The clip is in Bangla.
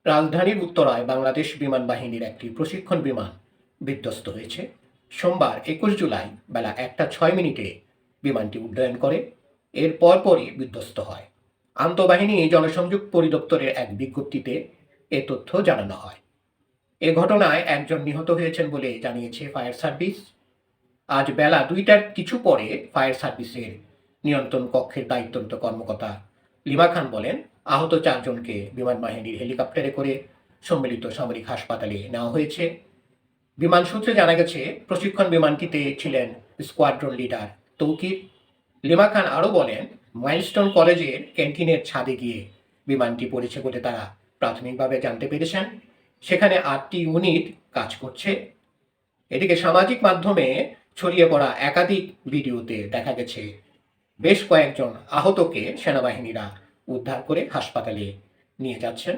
রাজধানীর উত্তরায় বাংলাদেশ বিমান বাহিনীর একটি প্রশিক্ষণ বিমান বিধ্বস্ত হয়েছে। সোমবার ২১ জুলাই বেলা ১টা ৬ মিনিটে বিমানটি উড্ডয়ন করে। এর পরপরই বিধ্বস্ত হয়। আন্তঃবাহিনী জনসংযোগ পরিদপ্তরের এক বিজ্ঞপ্তিতে এ তথ্য জানানো হয়। এ ঘটনায় একজন নিহত হয়েছেন বলে জানিয়েছে ফায়ার সার্ভিস। আজ বেলা ২টার কিছু পরে ফায়ার সার্ভিসের নিয়ন্ত্রণ কক্ষের দায়িত্বরত কর্মকর্তা লিমা খান বলেন, আহত ৪জনকে বিমান বাহিনীর হেলিকপ্টারে করে সম্মিলিত সামরিক হাসপাতালে নেওয়া হয়েছে। বিমান সূত্রে জানা গেছে, প্রশিক্ষণ বিমানটিতে ছিলেন স্কোয়াড্রন লিডার তৌকির। লিমা খান আরও বলেন, মাইলস্টোন কলেজের ক্যান্টিনের ছাদে গিয়ে বিমানটি পড়েছে বলে তারা প্রাথমিকভাবে জানতে পেরেছেন। সেখানে ৮টি ইউনিট কাজ করছে। এদিকে সামাজিক মাধ্যমে ছড়িয়ে পড়া একাধিক ভিডিওতে দেখা গেছে বেশ কয়েকজন আহতকে সেনাবাহিনীরা উদ্ধার করে হাসপাতালে নিয়ে যাচ্ছেন।